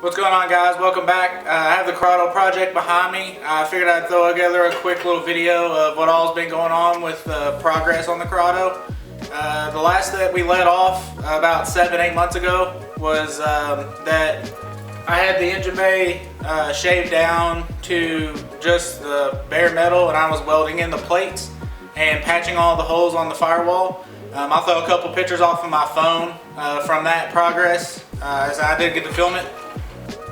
What's going on, guys? Welcome back. I have the Corrado project behind me. I figured I'd throw together a quick little video of what all's been going on with progress on the Corrado. The last that we let off about 7-8 months ago was that I had the engine bay shaved down to just the bare metal, and I was welding in the plates and patching all the holes on the firewall. I'll throw a couple pictures off of my phone from that progress, as I did get to film it.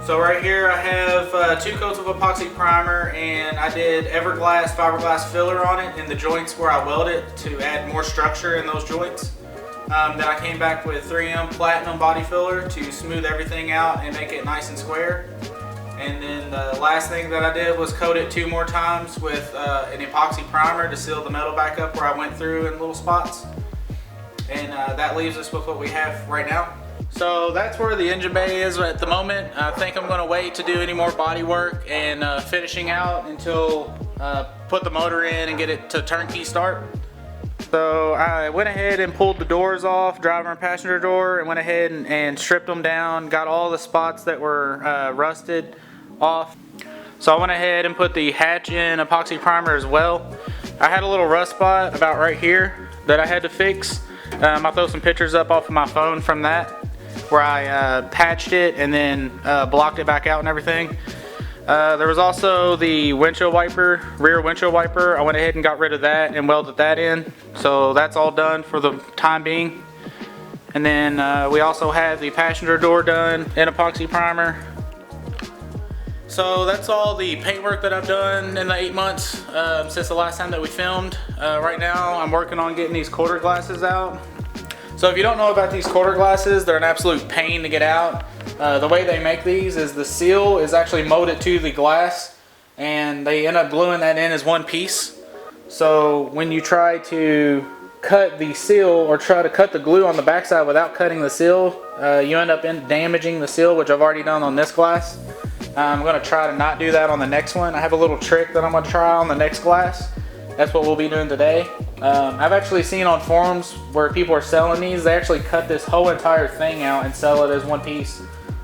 So right here I have 2 coats of epoxy primer, and I did fiberglass filler on it in the joints where I weld it to add more structure in those joints. Then I came back with 3M platinum body filler to smooth everything out and make it nice and square. And then the last thing that I did was coat it 2 more times with an epoxy primer to seal the metal back up where I went through in little spots. And that leaves us with what we have right now. So that's where the engine bay is at the moment. I think I'm going to wait to do any more body work and finishing out until put the motor in and get it to turnkey start. So I went ahead and pulled the doors off, driver and passenger door, and went ahead and stripped them down, got all the spots that were rusted off. So I went ahead and put the hatch in epoxy primer as well. I had a little rust spot about right here that I had to fix. I'll throw some pictures up off of my phone from that, where I patched it and then blocked it back out and everything. There was also the windshield wiper, rear windshield wiper. I went ahead and got rid of that and welded that in. So that's all done for the time being. And then we also had the passenger door done in epoxy primer. So that's all the paintwork that I've done in the 8 months since the last time that we filmed. Right now I'm working on getting these quarter glasses out. So if you don't know about these quarter glasses, they're an absolute pain to get out. The way they make these is the seal is actually molded to the glass, and they end up gluing that in as one piece. So when you try to cut the seal or try to cut the glue on the backside without cutting the seal, you end up damaging the seal, which I've already done on this glass. I'm going to try to not do that on the next one. I have a little trick that I'm going to try on the next glass. That's what we'll be doing today. I've actually seen on forums where people are selling these, they actually cut this whole entire thing out and sell it as one piece,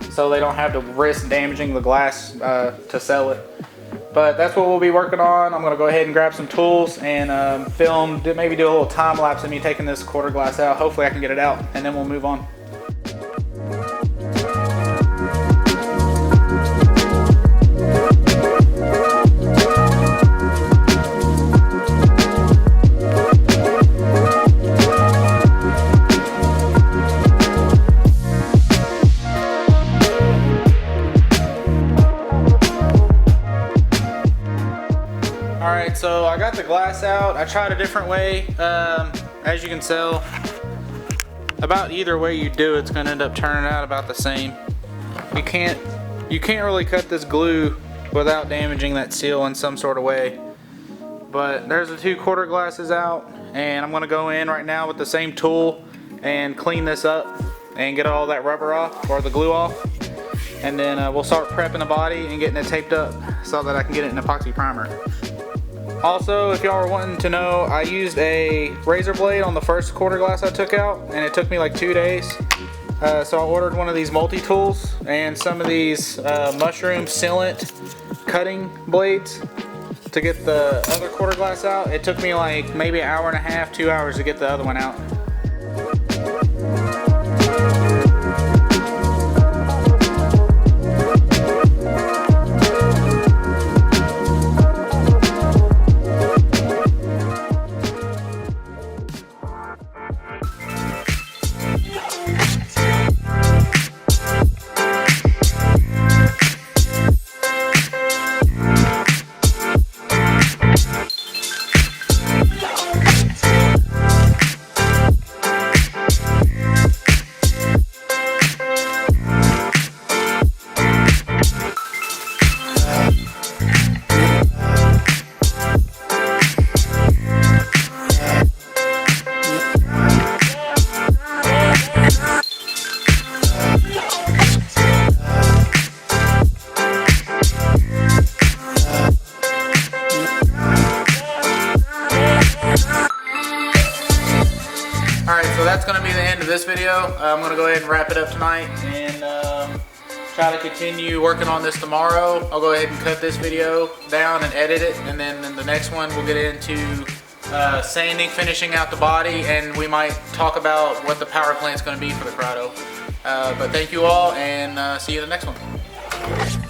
so they don't have to risk damaging the glass to sell it. But that's what we'll be working on. I'm going to go ahead and grab some tools and maybe do a little time lapse of me taking this quarter glass out. Hopefully I can get it out, and then we'll move on. Alright, so I got the glass out. I tried a different way. As you can tell, about either way you do, it's going to end up turning out about the same. You can't really cut this glue without damaging that seal in some sort of way. But there's the 2 quarter glasses out, and I'm going to go in right now with the same tool and clean this up and get all that rubber off, or the glue off. And then we'll start prepping the body and getting it taped up so that I can get it in epoxy primer. Also, if y'all are wanting to know, I used a razor blade on the first quarter glass I took out, and it took me like 2 days. So I ordered one of these multi-tools and some of these mushroom sealant cutting blades to get the other quarter glass out. It took me like maybe an hour and a half, 2 hours to get the other one out. Alright, so that's going to be the end of this video. I'm going to go ahead and wrap it up tonight, and try to continue working on this tomorrow. I'll go ahead and cut this video down and edit it, and then in the next one we'll get into sanding, finishing out the body, and we might talk about what the power plant's going to be for the Corrado. But thank you all, and see you in the next one.